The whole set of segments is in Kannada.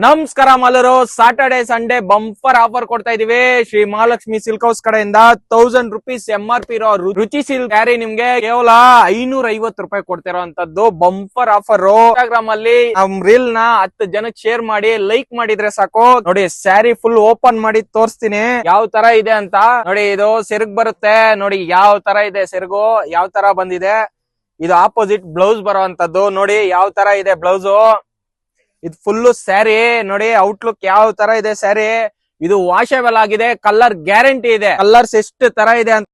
ನಮಸ್ಕಾರ ಮಾಲರು. ಸಾಟರ್ಡೆ ಸಂಡೇ ಬಂಪರ್ ಆಫರ್ ಕೊಡ್ತಾ ಇದೀವಿ ಶ್ರೀ ಮಹಾಲಕ್ಷ್ಮಿ ಸಿಲ್ಕ್ ಹೌಸ್ ಕಡೆಯಿಂದ. 1000 ರೂಪೀಸ್ MRP ಇರೋ ರುಚಿ ಸಿಲ್ಕ್ ಸ್ಯಾರಿ ನಿಮ್ಗೆ ಕೇವಲ 550 ರೂಪಾಯಿ ಕೊಡ್ತಿರೋಂತದ್ದು ಬಂಪರ್ ಆಫರ್. ಇನ್ಸ್ಟಾಗ್ರಾಮ್ ಅಲ್ಲಿ ರೀಲ್ ನ 10 ಜನಕ್ಕೆ ಶೇರ್ ಮಾಡಿ, ಲೈಕ್ ಮಾಡಿದ್ರೆ ಸಾಕು. ನೋಡಿ ಸ್ಯಾರಿ ಫುಲ್ ಓಪನ್ ಮಾಡಿ ತೋರಿಸ್ತೀನಿ ಯಾವ ತರ ಇದೆ ಅಂತ. ನೋಡಿ ಇದು ಸೆರಗ್ ಬರುತ್ತೆ, ನೋಡಿ ಯಾವ ತರ ಇದೆ ಸೆರಗು, ಯಾವ ತರ ಬಂದಿದೆ. ಇದು ಆಪೋಸಿಟ್ ಬ್ಲೌಸ್ ಬರುವಂತದ್ದು. ನೋಡಿ ಯಾವ ತರ ಇದೆ ಬ್ಲೌಸ್. ಇದು ಫುಲ್ ಸ್ಯಾರಿ ನೋಡಿ, ಔಟ್ಲುಕ್ ಯಾವ ತರ ಇದೆ ಸ್ಯಾರಿ. ಇದು ವಾಷೇಬಲ್ ಆಗಿದೆ, ಕಲರ್ ಗ್ಯಾರಂಟಿ ಇದೆ. ಕಲರ್ಸ್ ಎಷ್ಟು ತರ ಇದೆ ಅಂತ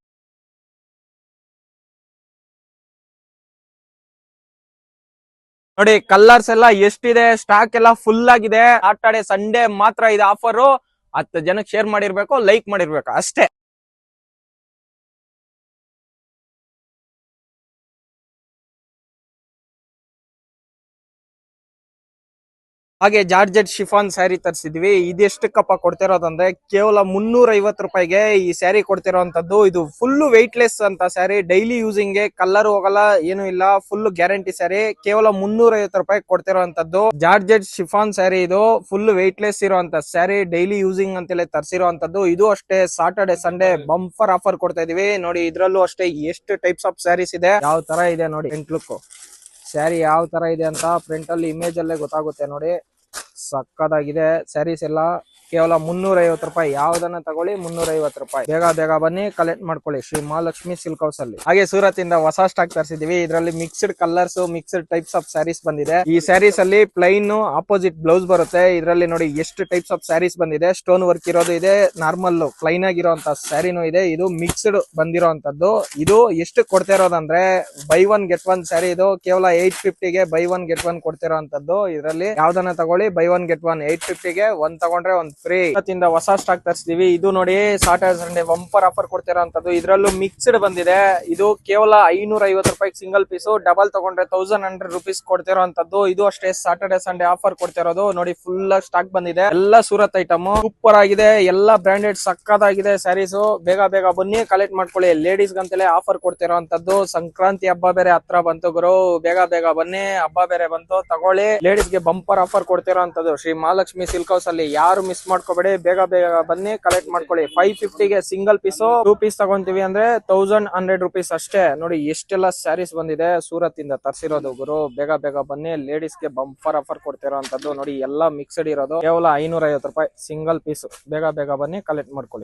ನೋಡಿ. ಕಲರ್ಸ್ ಎಲ್ಲ ಎಷ್ಟಿದೆ, ಸ್ಟಾಕ್ ಎಲ್ಲ ಫುಲ್ ಆಗಿದೆ. ಸಾಟರ್ಡೆ ಸಂಡೇ ಮಾತ್ರ ಇದು ಆಫರ್. 10 ಜನಕ್ಕೆ ಶೇರ್ ಮಾಡಿರ್ಬೇಕು, ಲೈಕ್ ಮಾಡಿರ್ಬೇಕು ಅಷ್ಟೇ. ಹಾಗೆ ಜಾರ್ಜೆಟ್ ಶಿಫಾನ್ ಸ್ಯಾರಿ ತರಿಸಿದ್ವಿ. ಇದೆಷ್ಟಕ್ಕಪ್ಪ ಕೊಡ್ತಿರೋದಂದ್ರೆ ಕೇವಲ 350 ರೂಪಾಯಿಗೆ ಈ ಸ್ಯಾರಿ ಕೊಡ್ತಿರೋಂಥದ್ದು. ಇದು ಫುಲ್ ವೆಯ್ಟ್ಲೆಸ್ ಅಂತ ಸ್ಯಾರಿ, ಡೈಲಿ ಯೂಸಿಂಗ್ ಗೆ, ಕಲರ್ ಹೋಗಲ್ಲ, ಏನು ಇಲ್ಲ, ಫುಲ್ ಗ್ಯಾರಂಟಿ ಸ್ಯಾರಿ. ಕೇವಲ 350 ರೂಪಾಯಿ ಕೊಡ್ತಿರೋಂಥದ್ದು ಜಾರ್ಜೆಟ್ ಶಿಫಾನ್ ಸ್ಯಾರಿ. ಇದು ಫುಲ್ ವೆಯ್ಟ್ಲೆಸ್ ಇರುವಂತ ಸ್ಯಾರಿ, ಡೈಲಿ ಯೂಸಿಂಗ್ ಅಂತೇಳಿ ತರಿಸಿರುವಂತದ್ದು. ಇದು ಅಷ್ಟೇ ಸಾಟರ್ಡೆ ಸಂಡೇ ಬಂಪರ್ ಆಫರ್ ಕೊಡ್ತಾ ಇದೀವಿ. ನೋಡಿ ಇದ್ರಲ್ಲೂ ಅಷ್ಟೇ ಎಷ್ಟು ಟೈಪ್ಸ್ ಆಫ್ ಸ್ಯಾರೀಸ್ ಇದೆ, ಯಾವ ತರ ಇದೆ ನೋಡಿ. ಫ್ರಂಟ್ ಲುಕ್ ಸ್ಯಾರಿ ಯಾವ ತರ ಇದೆ ಅಂತ ಫ್ರಂಟ್ ಅಲ್ಲಿ ಇಮೇಜ್ ಅಲ್ಲೇ ಗೊತ್ತಾಗುತ್ತೆ ನೋಡಿ. ಸಕ್ಕದಾಗಿದೆ ಸ್ಯಾರೀಸ್ ಎಲ್ಲ. ಕೇವಲ 350 ರೂಪಾಯಿ. ಯಾವ್ದನ್ನ ತಗೊಳ್ಳಿ 350 ರೂಪಾಯಿ. ಬೇಗ ಬೇಗ ಬನ್ನಿ, ಕಲೆಕ್ಟ್ ಮಾಡ್ಕೊಳ್ಳಿ ಶ್ರೀ ಮಹಾಲಕ್ಷ್ಮಿ ಸಿಲ್ಕ್ ಹೌಸ್ ಅಲ್ಲಿ. ಹಾಗೆ ಸೂರತ್ ಇಂದ ಹೊಸ ಸ್ಟಾಕ್ ತರಿಸಿದೀವಿ. ಇದರಲ್ಲಿ mixed colours, mixed types of saris ಬಂದಿದೆ. ಈ ಸ್ಯಾರೀಸ್ ಅಲ್ಲಿ ಪ್ಲೈನ್ ಆಪೋಸಿಟ್ ಬ್ಲೌಸ್ ಬರುತ್ತೆ. ಇದರಲ್ಲಿ ನೋಡಿ ಎಷ್ಟು ಟೈಪ್ಸ್ ಆಫ್ ಸ್ಯಾರೀಸ್ ಬಂದಿದೆ. ಸ್ಟೋನ್ ವರ್ಕ್ ಇರೋದು ಇದೆ, ನಾರ್ಮಲ್ ಪ್ಲೈನ್ ಆಗಿರುವಂತ ಸ್ಯಾರಿನೂ ಇದೆ. ಇದು ಮಿಕ್ಸ್ಡ್ ಬಂದಿರೋಂತದ್ದು. ಇದು ಎಷ್ಟು ಕೊಡ್ತಾ ಇರೋದಂದ್ರೆ ಬೈ 1 get 1 ಸ್ಯಾರಿ. ಇದು ಕೇವಲ 850 ಗೆ ಬೈ 1 get 1 ಕೊಡ್ತಿರೋಂತದ್ದು. ಇದರಲ್ಲಿ ಯಾವ್ದನ್ನ ತಗೊಳ್ಳಿ ಬೈ 1 get 1 850 ಗೆ ಒಂದ್ ತಗೊಂಡ್ರೆ ಒಂದ್ ಫ್ರೀ. ಇವತ್ತಿಂದ ಹೊಸ ಸ್ಟಾಕ್ ತರಿಸಿದೀವಿ. ಇದು ನೋಡಿ ಸಾಟರ್ಡೆ ಸಂಡೇ ಬಂಪರ್ ಆಫರ್ ಕೊಡ್ತಿರೋಂಥದ್ದು. ಇದ್ರಲ್ಲೂ ಮಿಕ್ಸ್ಡ್ ಬಂದಿದೆ. ಇದು ಕೇವಲ 550 ರೂಪಾಯಿ ಸಿಂಗಲ್ ಪೀಸ್, ಡಬಲ್ ತಗೊಂಡ್ರೆ 1100 ರೂಪೀಸ್ ಕೊಡ್ತಿರೋಂಥದ್ದು. ಇದು ಅಷ್ಟೇ ಸಾಟರ್ಡೆ ಸಂಡೇ ಆಫರ್ ಕೊಡ್ತಿರೋದು. ನೋಡಿ ಫುಲ್ ಸ್ಟಾಕ್ ಬಂದಿದೆ, ಎಲ್ಲ ಸೂರತ್ ಐಟಮ್. ಸೂಪರ್ ಆಗಿದೆ, ಎಲ್ಲ ಬ್ರಾಂಡೆಡ್ ಸಕ್ಕದಾಗಿದೆ ಸ್ಯಾರೀಸ್. ಬೇಗ ಬೇಗ ಬನ್ನಿ, ಕಲೆಕ್ಟ್ ಮಾಡ್ಕೊಳ್ಳಿ. ಲೇಡೀಸ್ ಗಂತಲೇ ಆಫರ್ ಕೊಡ್ತಿರೋಂಥದ್ದು. ಸಂಕ್ರಾಂತಿ ಹಬ್ಬ ಬೇರೆ ಹತ್ರ ಬಂತು ಗುರು, ಬೇಗ ಬೇಗ ಬನ್ನಿ, ಹಬ್ಬ ಬೇರೆ ಬಂತು, ತಗೊಳ್ಳಿ. ಲೇಡೀಸ್ ಗೆ ಬಂಪರ್ ಆಫರ್ ಕೊಡ್ತಿರೋಂಥದ್ದು ಶ್ರೀ ಮಹಾಲಕ್ಷ್ಮಿ ಸಿಲ್ಕ್ ಹೌಸ್ ಅಲ್ಲಿ. ಯಾರು ಮಿಸ್ ಮಾಡ್ಕೋಬೇಡಿ, ಬೇಗ ಬೇಗ ಬನ್ನಿ, ಕಲೆಕ್ಟ್ ಮಾಡ್ಕೊಳ್ಳಿ. 550 ಗೆ ಸಿಂಗಲ್ ಪೀಸ್, 2 ಪೀಸ್ ತಗೊಂತೀವಿ ಅಂದ್ರೆ 1100 ರೂಪೀಸ್ ಅಷ್ಟೇ. ನೋಡಿ ಎಷ್ಟೆಲ್ಲ ಸ್ಯಾರೀಸ್ ಬಂದಿದೆ, ಸೂರತ್ ಇಂದ ತರಿಸಿರೋದು ಗುರು. ಬೇಗ ಬೇಗ ಬನ್ನಿ, ಲೇಡೀಸ್ ಗೆ ಬಂಪರ್ ಆಫರ್ ಕೊಡ್ತಿರೋಂಥದ್ದು. ನೋಡಿ ಎಲ್ಲ ಮಿಕ್ಸ್ಡ್ ಇರೋದು, ಕೇವಲ 550 ರೂಪಾಯಿ ಸಿಂಗಲ್ ಪೀಸ್. ಬೇಗ ಬೇಗ ಬನ್ನಿ, ಕಲೆಕ್ಟ್ ಮಾಡ್ಕೊಳ್ಳಿ.